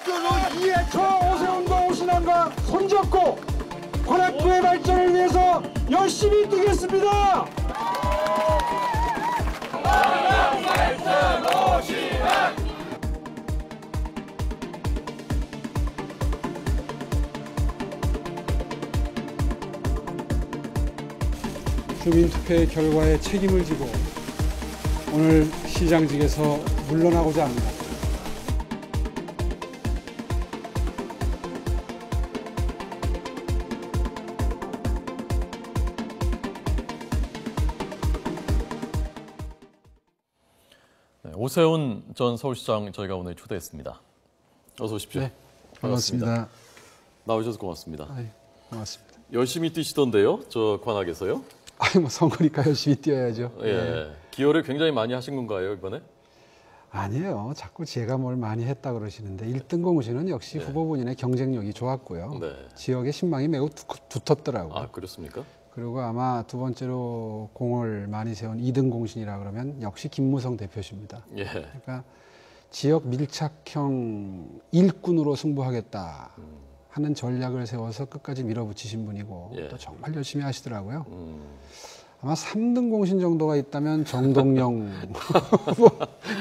이해초 오세훈과 오신환과 손잡고 관악구의 발전을 위해서 열심히 뛰겠습니다. 주민투표의 결과에 책임을 지고 오늘 시장직에서 물러나고자 합니다. 오세훈 전 서울시장 저희가 오늘 초대했습니다. 어서 오십시오. 네, 반갑습니다. 나오셔서 고맙습니다. 고맙습니다. 열심히 뛰시던데요, 저 관악에서요? 뭐 선거니까 열심히 뛰어야죠. 예, 네. 기여를 굉장히 많이 하신 건가요, 이번에? 아니에요. 자꾸 제가 뭘 많이 했다 그러시는데 1등 공신은 역시 후보 본인의 경쟁력이 좋았고요. 네. 지역의 신망이 매우 두텁더라고요. 아, 그렇습니까? 그리고 아마 두 번째로 공을 많이 세운 2등 공신이라 그러면 역시 김무성 대표십니다. 예. 그러니까 지역 밀착형 일꾼으로 승부하겠다 하는 전략을 세워서 끝까지 밀어붙이신 분이고 또 정말 열심히 하시더라고요. 아마 3등 공신 정도가 있다면 정동영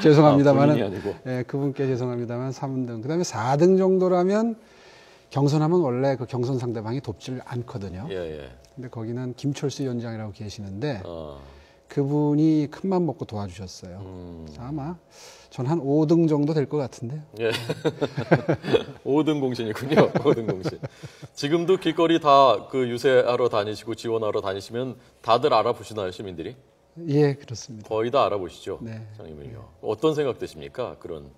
죄송합니다만은 예, 그분께 죄송합니다만 3등 그다음에 4등 정도라면 경선하면 원래 그 경선 상대방이 돕질 않거든요. 근데 거기는 김철수 위원장이라고 계시는데 그분이 큰맘 먹고 도와주셨어요. 아마 전 한 5등 정도 될 것 같은데요. 예. 5등 공신이군요. 5등 공신. 지금도 길거리 다 그 유세하러 다니시고 지원하러 다니시면 다들 알아보시나요, 시민들이? 예, 그렇습니다. 거의 다 알아보시죠, 네. 장님은요. 어떤 생각 드십니까? 그런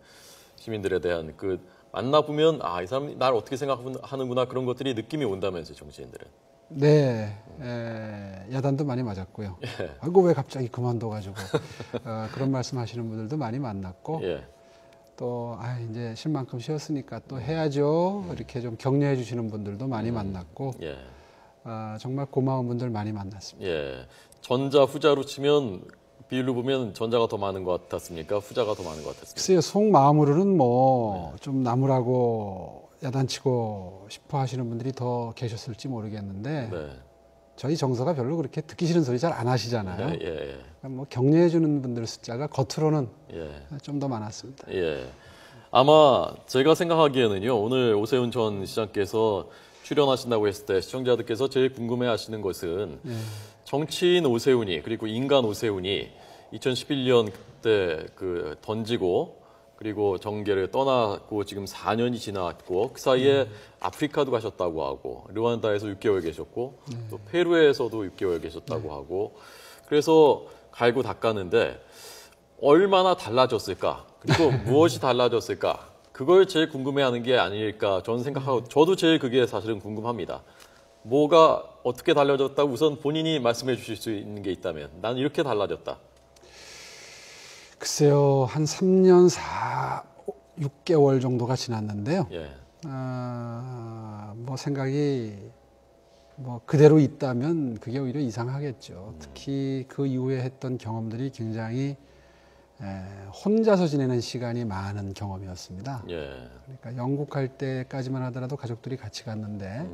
시민들에 대한 그 만나보면 이 사람이 날 어떻게 생각하는구나 그런 것들이 느낌이 온다면서요, 정치인들은. 네, 야단도 많이 맞았고요. 아이고 왜 갑자기 그만둬가지고 그런 말씀하시는 분들도 많이 만났고 또 이제 쉴 만큼 쉬었으니까 또 해야죠 이렇게 좀 격려해 주시는 분들도 많이 만났고 정말 고마운 분들 많이 만났습니다. 전자 후자로 치면 비율로 보면 전자가 더 많은 것 같았습니까? 후자가 더 많은 것 같았습니까? 글쎄요, 속마음으로는 뭐 좀 남으라고 야단치고 싶어 하시는 분들이 더 계셨을지 모르겠는데 저희 정서가 별로 그렇게 듣기 싫은 소리 잘 안 하시잖아요. 그러니까 뭐 격려해 주는 분들 숫자가 겉으로는 좀 더 많았습니다. 아마 제가 생각하기에는요, 오늘 오세훈 전 시장께서 출연하신다고 했을 때 시청자들께서 제일 궁금해하시는 것은 정치인 오세훈이 그리고 인간 오세훈이 2011년 그때 그 던지고 그리고 정계를 떠나고 지금 4년이 지났고 그 사이에 아프리카도 가셨다고 하고 르완다에서 6개월 계셨고 또 페루에서도 6개월 계셨다고 하고 그래서 갈고 닦았는데 얼마나 달라졌을까 그리고 무엇이 달라졌을까 그걸 제일 궁금해하는 게 아닐까 저는 생각하고 저도 제일 그게 사실은 궁금합니다. 뭐가 어떻게 달라졌다고 우선 본인이 말씀해 주실 수 있는 게 있다면 난 이렇게 달라졌다. 글쎄요, 한 3년 6개월 정도가 지났는데요. 뭐 생각이 뭐 그대로 있다면 그게 오히려 이상하겠죠. 특히 그 이후에 했던 경험들이 굉장히 혼자서 지내는 시간이 많은 경험이었습니다. 그러니까 영국 갈 때까지만 하더라도 가족들이 같이 갔는데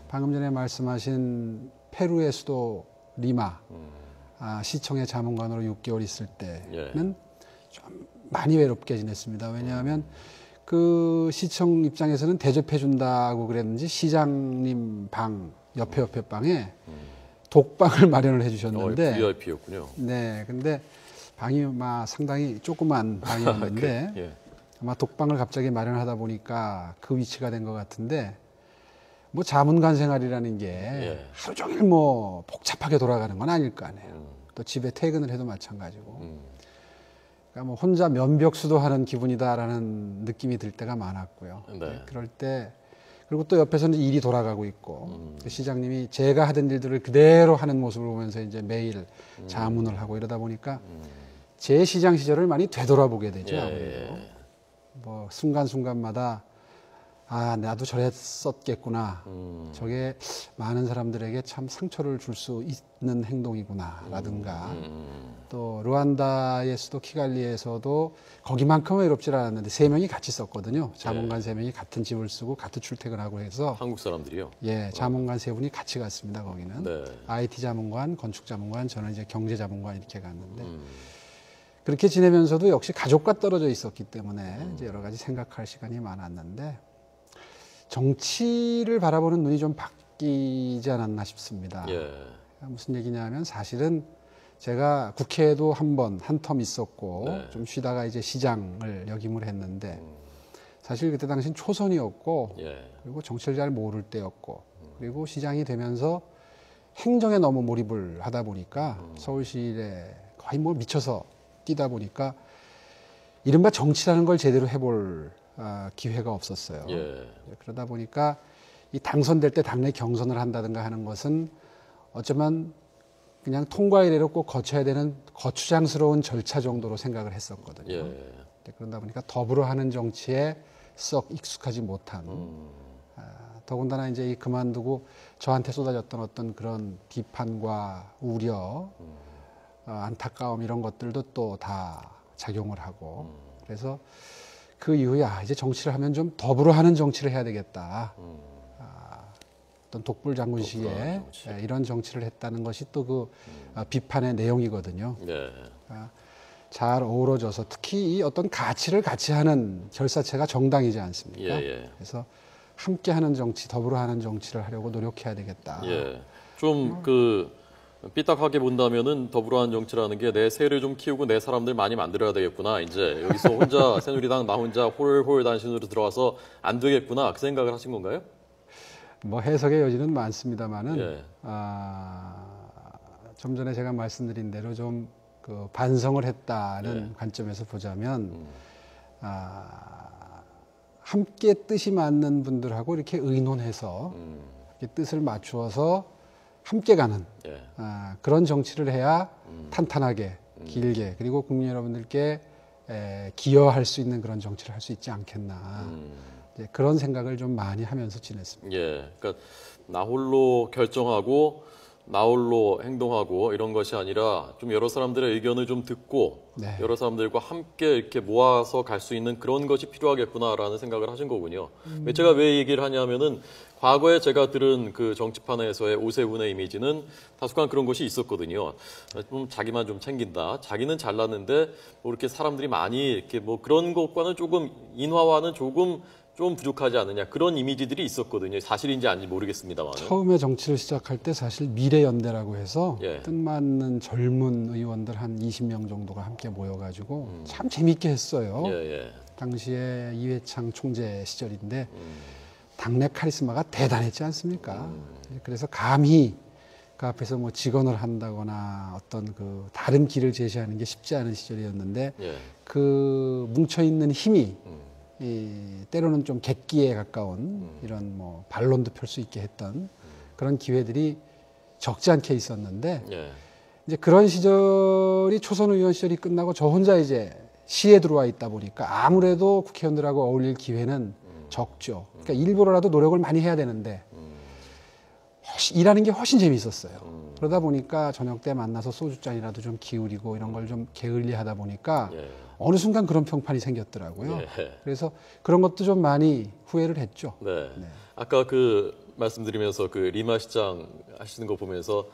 방금 전에 말씀하신 페루의 수도 리마 시청의 자문관으로 6개월 있을 때는 좀 많이 외롭게 지냈습니다. 왜냐하면 그 시청 입장에서는 대접해준다고 그랬는지 시장님 방 옆에 방에 독방을 마련을 해주셨는데 VIP였군요. 네, 근데 방이 상당히 조그만 방이었는데 아마 독방을 갑자기 마련하다 보니까 그 위치가 된 것 같은데 뭐 자문관 생활이라는 게 하루 종일 뭐 복잡하게 돌아가는 건 아닐 거 아니에요. 또 집에 퇴근을 해도 마찬가지고. 그러니까 뭐 혼자 면벽수도 하는 기분이다라는 느낌이 들 때가 많았고요. 그럴 때 그리고 또 옆에서는 일이 돌아가고 있고 그 시장님이 제가 하던 일들을 그대로 하는 모습을 보면서 이제 매일 자문을 하고 이러다 보니까 제 시장 시절을 많이 되돌아보게 되죠. 아무래도 뭐 순간순간마다 아, 나도 저랬었겠구나. 저게 많은 사람들에게 참 상처를 줄 수 있는 행동이구나라든가 또 루안다의 수도 키갈리에서도 거기만큼은 외롭지 않았는데 세 명이 같이 썼거든요. 자문관 세 명이 같은 집을 쓰고 같은 출퇴근하고 해서 한국 사람들이요? 예, 자문관 세 분이 같이 갔습니다. 거기는 네. IT 자문관, 건축 자문관, 저는 이제 경제 자문관 이렇게 갔는데 그렇게 지내면서도 역시 가족과 떨어져 있었기 때문에 이제 여러 가지 생각할 시간이 많았는데 정치를 바라보는 눈이 좀 바뀌지 않았나 싶습니다. 예. 무슨 얘기냐면 사실은 제가 국회에도 한 텀 있었고 네. 좀 쉬다가 이제 시장을 역임을 했는데 사실 그때 당시는 초선이었고 예. 그리고 정치를 잘 모를 때였고 그리고 시장이 되면서 행정에 너무 몰입을 하다 보니까 서울시에 거의 뭐 미쳐서 뛰다 보니까 이른바 정치라는 걸 제대로 해볼 기회가 없었어요. 예. 그러다 보니까 이 당선될 때 당내 경선을 한다든가 하는 것은 어쩌면 그냥 통과 이래로 꼭 거쳐야 되는 거추장스러운 절차 정도로 생각을 했었거든요. 예. 그러다 보니까 더불어 하는 정치에 썩 익숙하지 못한 더군다나 이제 이 그만두고 저한테 쏟아졌던 어떤 그런 비판과 우려, 안타까움 이런 것들도 또 다 작용을 하고 그래서 그 이후에 이제 정치를 하면 좀 더불어 하는 정치를 해야 되겠다. 어떤 독불장군식의 이런 정치를 했다는 것이 또 그 비판의 내용이거든요. 네. 잘 어우러져서 특히 이 어떤 가치를 같이 하는 결사체가 정당이지 않습니까? 예, 예. 그래서 함께 하는 정치, 더불어 하는 정치를 하려고 노력해야 되겠다. 예. 좀 그 삐딱하게 본다면은 더불어한 정치라는 게 내 세를 좀 키우고 내 사람들 많이 만들어야 되겠구나. 이제 여기서 혼자 새누리당 나 혼자 홀홀 단신으로 들어와서 안 되겠구나. 그 생각을 하신 건가요? 뭐 해석의 여지는 많습니다만은 예. 좀 전에 제가 말씀드린 대로 좀 그 반성을 했다는 관점에서 보자면 함께 뜻이 맞는 분들하고 이렇게 의논해서 이렇게 뜻을 맞추어서 함께 가는 예. 그런 정치를 해야 탄탄하게 길게 그리고 국민 여러분들께 기여할 수 있는 그런 정치를 할 수 있지 않겠나 이제 그런 생각을 좀 많이 하면서 지냈습니다. 예. 그러니까 나 홀로 결정하고 나 홀로 행동하고 이런 것이 아니라 좀 여러 사람들의 의견을 좀 듣고 네. 여러 사람들과 함께 이렇게 모아서 갈 수 있는 그런 것이 필요하겠구나라는 생각을 하신 거군요. 제가 왜 얘기를 하냐면은 과거에 제가 들은 그 정치판에서의 오세훈의 이미지는 다소간 그런 것이 있었거든요. 좀 자기만 좀 챙긴다. 자기는 잘났는데 뭐 이렇게 사람들이 많이 이렇게 뭐 그런 것과는 조금 인화와는 조금 좀 부족하지 않느냐 그런 이미지들이 있었거든요. 사실인지 아닌지 모르겠습니다만. 처음에 정치를 시작할 때 사실 미래연대라고 해서 예. 뜻맞는 젊은 의원들 한 20명 정도가 함께 모여가지고 참 재밌게 했어요. 예, 예. 당시에 이회창 총재 시절인데 당내 카리스마가 대단했지 않습니까? 그래서 감히 그 앞에서 뭐 직언을 한다거나 어떤 그 다른 길을 제시하는 게 쉽지 않은 시절이었는데 예. 그 뭉쳐있는 힘이 때로는 좀 객기에 가까운 이런 뭐 반론도 펼 수 있게 했던 그런 기회들이 적지 않게 있었는데 예. 이제 그런 시절이 초선 의원 시절이 끝나고 저 혼자 이제 시에 들어와 있다 보니까 아무래도 국회의원들하고 어울릴 기회는 적죠. 그러니까 일부러라도 노력을 많이 해야 되는데 일하는 게 훨씬 재미있었어요. 그러다 보니까 저녁 때 만나서 소주잔이라도 좀 기울이고 이런 걸 좀 게을리하다 보니까 예. 어느 순간 그런 평판이 생겼더라고요. 예. 그래서 그런 것도 좀 많이 후회를 했죠. 네. 아까 그 말씀드리면서 그 리마 시장 하시는 거 보면서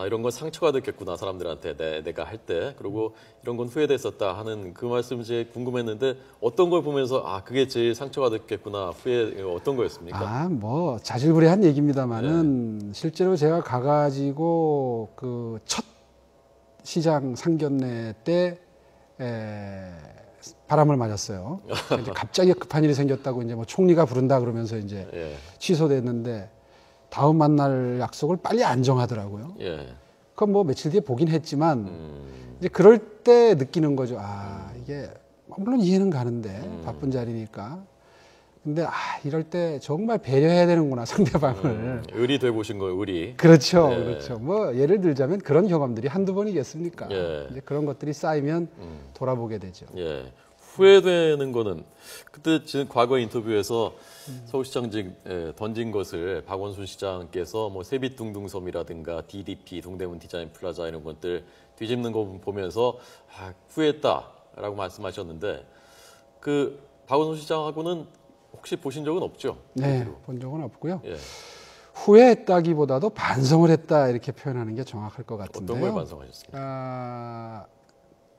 이런 건 상처가 됐겠구나 사람들한테 내가 할 때 그리고 이런 건 후회됐었다 하는 그 말씀 제 궁금했는데 어떤 걸 보면서 그게 제일 상처가 됐겠구나 후회 어떤 거였습니까? 뭐 자질구레한 얘기입니다만은 실제로 제가 가가지고 그 첫 시장 상견례 때 바람을 맞았어요. 이제 갑자기 급한 일이 생겼다고 이제 뭐 총리가 부른다 그러면서 이제 예. 취소됐는데 다음 만날 약속을 빨리 안 정하더라고요. 예. 그건 뭐 며칠 뒤에 보긴 했지만 이제 그럴 때 느끼는 거죠. 이게 물론 이해는 가는데 바쁜 자리니까. 근데 이럴 때 정말 배려해야 되는구나 상대방을. 의리 돼 보신 거예요, 의리. 그렇죠, 예. 그렇죠. 뭐 예를 들자면 그런 경험들이 한두 번이겠습니까? 예. 이제 그런 것들이 쌓이면 돌아보게 되죠. 예. 후회되는 거는 그때 지금 과거 인터뷰에서 서울시장직 던진 것을 박원순 시장께서 뭐 세빛둥둥섬이라든가 DDP 동대문 디자인 플라자 이런 것들 뒤집는 거 보면서 후회했다라고 말씀하셨는데 그 박원순 시장하고는 혹시 보신 적은 없죠? 네, 본 적은 없고요. 예. 후회했다기보다도 반성을 했다 이렇게 표현하는 게 정확할 것 같은데요. 어떤 걸 반성하셨습니까?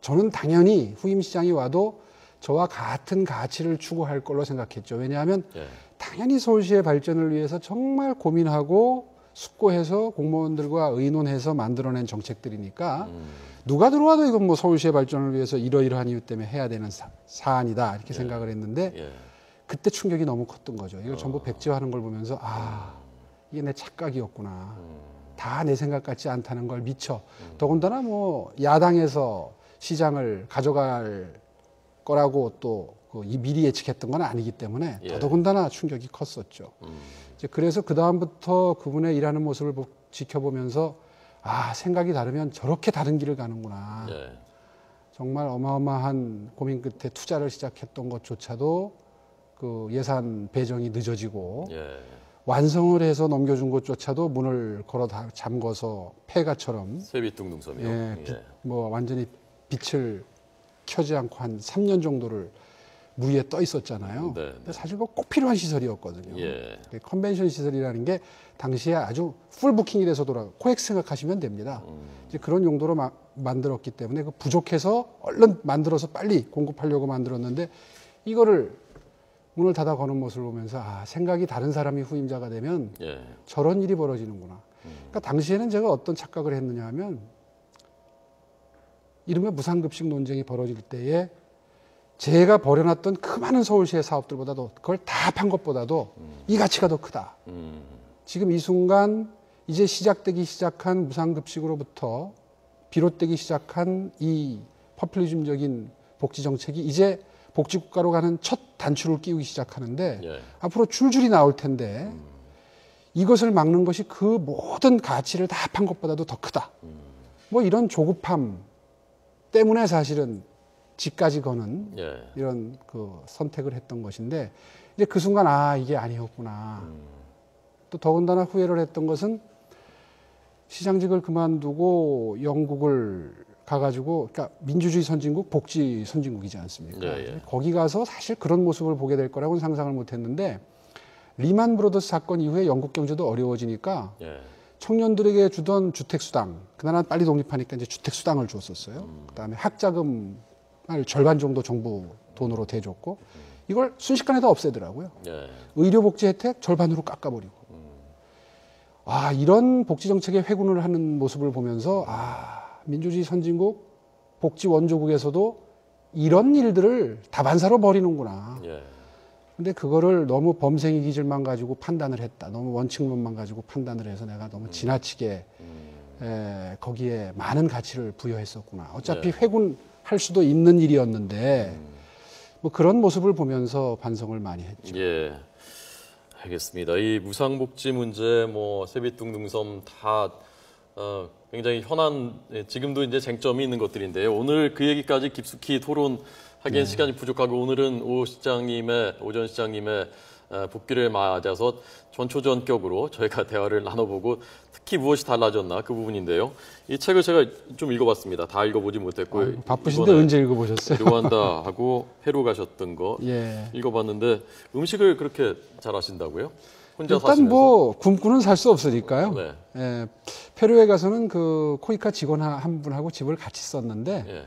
저는 당연히 후임 시장이 와도 저와 같은 가치를 추구할 걸로 생각했죠. 왜냐하면 예. 당연히 서울시의 발전을 위해서 정말 고민하고 숙고해서 공무원들과 의논해서 만들어낸 정책들이니까 누가 들어와도 이건 뭐 서울시의 발전을 위해서 이러이러한 이유 때문에 해야 되는 사안이다 이렇게 생각을 했는데 예. 그때 충격이 너무 컸던 거죠. 이걸 전부 백지화하는 걸 보면서 이게 내 착각이었구나. 다 내 생각 같지 않다는 걸 미처. 더군다나 뭐 야당에서 시장을 가져갈 거라고 또 미리 예측했던 건 아니기 때문에 예. 더더군다나 충격이 컸었죠. 이제 그래서 그 다음부터 그분의 일하는 모습을 지켜보면서 생각이 다르면 저렇게 다른 길을 가는구나. 예. 정말 어마어마한 고민 끝에 투자를 시작했던 것조차도 그 예산 배정이 늦어지고 예. 완성을 해서 넘겨준 것조차도 문을 걸어 잠궈서 폐가처럼 세빛둥둥섬이요. 예, 뭐 완전히 빛을 켜지 않고 한 3년 정도를 무위에 떠 있었잖아요. 네, 네. 근데 사실 그거 꼭 필요한 시설이었거든요. 예. 컨벤션 시설이라는 게 당시에 아주 풀 부킹이 돼서 코엑스 생각하시면 됩니다. 이제 그런 용도로 만들었기 때문에 그 부족해서 얼른 만들어서 빨리 공급하려고 만들었는데 이거를 문을 닫아 거는 모습을 보면서 생각이 다른 사람이 후임자가 되면 예. 저런 일이 벌어지는구나. 그러니까 당시에는 제가 어떤 착각을 했느냐 하면 이른바 무상급식 논쟁이 벌어질 때에 제가 벌여놨던 그 많은 서울시의 사업들보다도 그걸 다 판 것보다도 이 가치가 더 크다. 지금 이 순간 이제 시작되기 시작한 무상급식으로부터 비롯되기 시작한 이 포퓰리즘적인 복지정책이 이제 복지국가로 가는 첫 단추를 끼우기 시작하는데 예. 앞으로 줄줄이 나올 텐데 이것을 막는 것이 그 모든 가치를 다 판 것보다도 더 크다. 뭐 이런 조급함 때문에 사실은 집까지 거는 예. 이런 그 선택을 했던 것인데 이제 그 순간 이게 아니었구나. 또 더군다나 후회를 했던 것은 시장직을 그만두고 영국을 가가지고 그러니까 민주주의 선진국, 복지 선진국이지 않습니까? 예, 예. 거기 가서 사실 그런 모습을 보게 될 거라고는 상상을 못했는데 리만 브로더스 사건 이후에 영국 경제도 어려워지니까 예. 청년들에게 주던 주택수당, 그나라 빨리 독립하니까 이제 주택수당을 줬었어요. 그다음에 학자금을 절반 정도 정부 돈으로 대줬고 이걸 순식간에 다 없애더라고요. 예. 의료복지 혜택 절반으로 깎아버리고. 이런 복지정책에 회군을 하는 모습을 보면서 민주주의 선진국, 복지 원조국에서도 이런 일들을 다반사로 벌이는구나. 예. 근데 그거를 너무 범생이 기질만 가지고 판단을 했다. 너무 원칙론만 가지고 판단을 해서 내가 너무 지나치게 거기에 많은 가치를 부여했었구나. 어차피 회군할 수도 있는 일이었는데 뭐 그런 모습을 보면서 반성을 많이 했죠. 예. 알겠습니다. 이 무상복지 문제, 뭐 세빛둥둥섬 다 굉장히 현안, 지금도 이제 쟁점이 있는 것들인데요. 오늘 그 얘기까지 깊숙이 토론하기엔 시간이 부족하고 오늘은 오 전 시장님의 복귀를 맞아서 전초전격으로 저희가 대화를 나눠보고 특히 무엇이 달라졌나 그 부분인데요. 이 책을 제가 좀 읽어봤습니다. 다 읽어보지 못했고 바쁘신데 언제 읽어보셨어요? 르완다하고 페루 가셨던 거 예. 읽어봤는데 음식을 그렇게 잘하신다고요? 혼자 일단 사시면서? 뭐 굶고는 살 수 없으니까요. 네. 예, 페루에 가서는 그 코이카 직원 한 분하고 집을 같이 썼는데 예.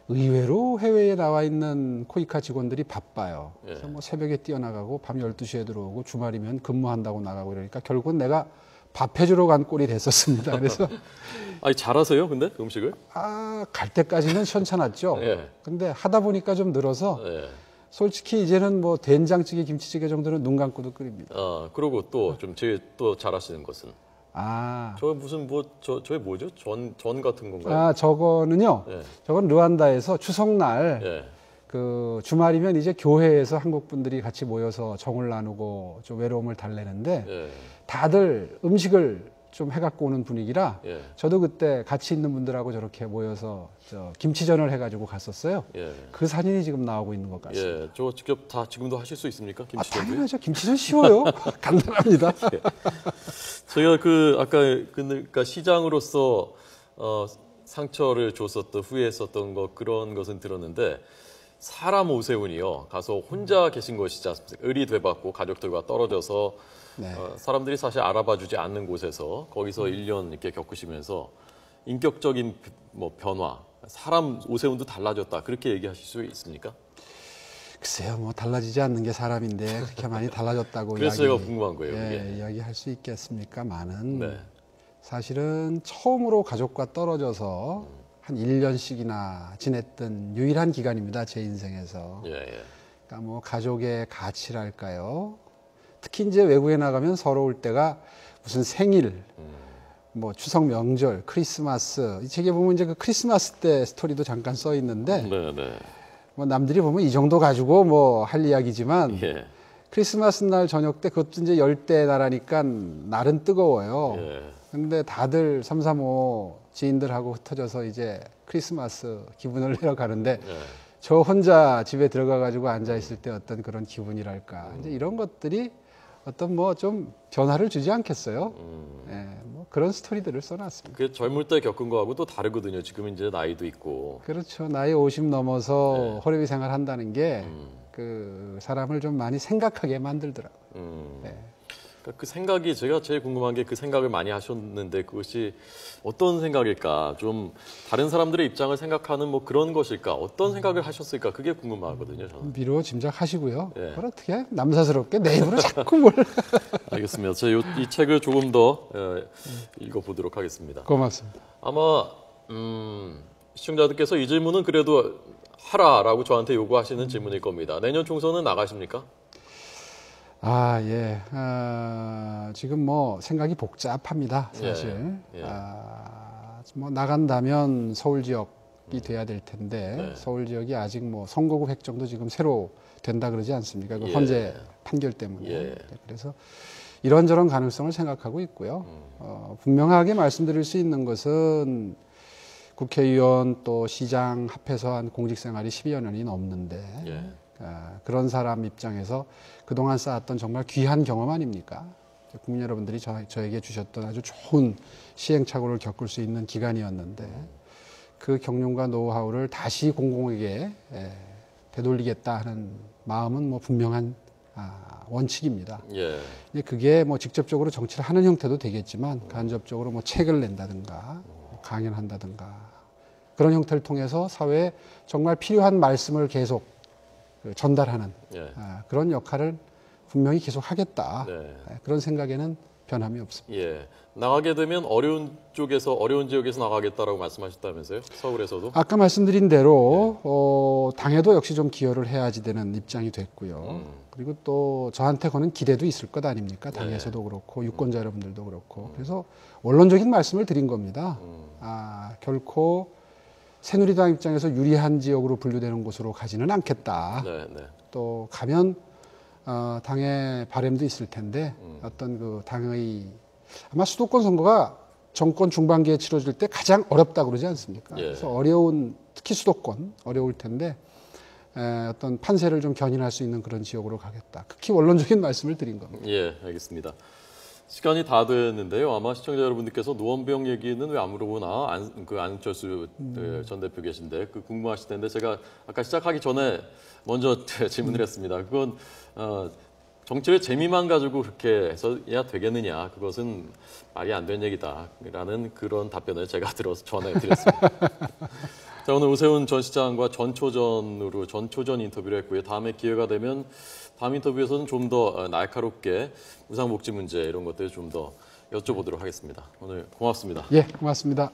의외로 해외에 나와 있는 코이카 직원들이 바빠요. 예. 그래서 뭐 새벽에 뛰어나가고 밤 12시에 들어오고 주말이면 근무한다고 나가고 이러니까 결국은 내가 밥 해주러 간 꼴이 됐었습니다. 그래서 아니 잘하세요, 근데 그 음식을? 갈 때까지는 시원찮았죠. 예. 근데 하다 보니까 좀 늘어서 예. 솔직히 이제는 뭐 된장찌개, 김치찌개 정도는 눈 감고도 끓입니다. 그리고 또 좀 제일 또 잘하시는 것은 아, 저 무슨 저게 뭐죠? 전 같은 건가요? 저거는요. 예. 저건 르완다에서 추석날 예. 그 주말이면 이제 교회에서 한국 분들이 같이 모여서 정을 나누고 좀 외로움을 달래는데 예. 다들 음식을 좀 해갖고 오는 분위기라 예. 저도 그때 같이 있는 분들하고 저렇게 모여서 김치전을 해가지고 갔었어요. 예. 그 사진이 지금 나오고 있는 것 같습니다. 예, 저 직접 다 지금도 하실 수 있습니까? 김치전? 당연하죠. 김치전 쉬워요. 간단합니다. 제가 아까 그러니까 시장으로서 상처를 줬었던 후회했었던 거 그런 것은 들었는데 사람 오세훈이요 가서 혼자 계신 것이지 않습니까? 의리 되받고 가족들과 떨어져서 네. 사람들이 사실 알아봐주지 않는 곳에서 거기서 1년 이렇게 겪으시면서 인격적인 뭐 변화, 사람 오세훈도 달라졌다 그렇게 얘기하실 수 있습니까? 글쎄요, 뭐 달라지지 않는 게 사람인데 그렇게 많이 달라졌다고 그래서 제가 궁금한 거예요. 그게. 이야기할 수 있겠습니까만은 네. 사실은 처음으로 가족과 떨어져서 한 1년씩이나 지냈던 유일한 기간입니다. 제 인생에서. 예, 예. 그러니까 뭐 가족의 가치랄까요? 특히 이제 외국에 나가면 서러울 때가 무슨 생일, 뭐 추석 명절, 크리스마스. 이 책에 보면 이제 그 크리스마스 때 스토리도 잠깐 써 있는데 네, 네. 뭐 남들이 보면 이 정도 가지고 뭐 할 이야기지만 예. 크리스마스 날 저녁 때 그것도 이제 열대 나라니까 날은 뜨거워요. 예. 근데 다들 335 지인들하고 흩어져서 이제 크리스마스 기분을 내러 가는데 예. 저 혼자 집에 들어가 가지고 앉아 있을 때 어떤 그런 기분이랄까. 이제 이런 것들이 어떤 뭐 좀 변화를 주지 않겠어요? 예, 뭐 그런 스토리들을 써놨습니다. 그 젊을 때 겪은 거하고 또 다르거든요. 지금 이제 나이도 있고. 그렇죠. 나이 50 넘어서 네. 호래비 생활 한다는 게 그 사람을 좀 많이 생각하게 만들더라고요. 네. 그러니까 그 생각이 제가 제일 궁금한 게 그 생각을 많이 하셨는데 그것이 어떤 생각일까? 좀 다른 사람들의 입장을 생각하는 뭐 그런 것일까? 어떤 생각을 하셨을까? 그게 궁금하거든요. 저는. 미루어 짐작하시고요. 네. 그걸 어떻게 남사스럽게 내 입으로 자꾸 뭘. 알겠습니다. 제가 이 책을 조금 더 읽어보도록 하겠습니다. 고맙습니다. 아마 시청자들께서 이 질문은 그래도 하라라고 저한테 요구하시는 질문일 겁니다. 내년 총선은 나가십니까? 아, 예. 지금 뭐 생각이 복잡합니다, 사실. 예, 예. 뭐 나간다면 서울 지역이 돼야 될 텐데 네. 서울 지역이 아직 뭐 선거구 획정도 지금 새로 된다 그러지 않습니까? 그 예. 헌재 판결 때문에. 예. 네, 그래서 이런저런 가능성을 생각하고 있고요. 분명하게 말씀드릴 수 있는 것은 국회의원 또 시장 합해서 한 공직생활이 10여 년이 넘는데 예. 그런 사람 입장에서 그동안 쌓았던 정말 귀한 경험 아닙니까? 국민 여러분들이 저에게 주셨던 아주 좋은 시행착오를 겪을 수 있는 기간이었는데 그 경륜과 노하우를 다시 공공에게 되돌리겠다 하는 마음은 뭐 분명한 원칙입니다. 예. 그게 뭐 직접적으로 정치를 하는 형태도 되겠지만 간접적으로 뭐 책을 낸다든가 강연을 한다든가 그런 형태를 통해서 사회에 정말 필요한 말씀을 계속 전달하는 예. 그런 역할을 분명히 계속 하겠다. 네. 그런 생각에는 변함이 없습니다. 예. 나가게 되면 어려운 지역에서 나가겠다라고 말씀하셨다면서요? 서울에서도? 아까 말씀드린 대로 당에도 역시 좀 기여를 해야지 되는 입장이 됐고요. 그리고 또 저한테 거는 기대도 있을 것 아닙니까? 당에서도 그렇고 유권자 여러분들도 그렇고. 그래서 원론적인 말씀을 드린 겁니다. 결코 새누리당 입장에서 유리한 지역으로 분류되는 곳으로 가지는 않겠다. 네, 네. 또 가면 당의 바람도 있을 텐데 어떤 그 당의 아마 수도권 선거가 정권 중반기에 치러질 때 가장 어렵다고 그러지 않습니까? 예. 그래서 특히 수도권 어려울 텐데 어떤 판세를 좀 견인할 수 있는 그런 지역으로 가겠다. 극히 원론적인 말씀을 드린 겁니다. 예, 알겠습니다. 시간이 다 됐는데요. 아마 시청자 여러분들께서 노원병 얘기는 왜 안 물어보나 안철수 전 대표 계신데 그 궁금하실 텐데 제가 아까 시작하기 전에 먼저 질문을 했습니다. 그건 정치의 재미만 가지고 그렇게 해서야 되겠느냐? 그것은 말이 안 되는 얘기다라는 그런 답변을 제가 들어서 전해드렸습니다. 자, 오늘 오세훈 전 시장과 전초전 인터뷰를 했고요. 다음에 기회가 되면 다음 인터뷰에서는 좀 더 날카롭게 무상복지 문제 이런 것들을 좀 더 여쭤보도록 하겠습니다. 오늘 고맙습니다. 예, 고맙습니다.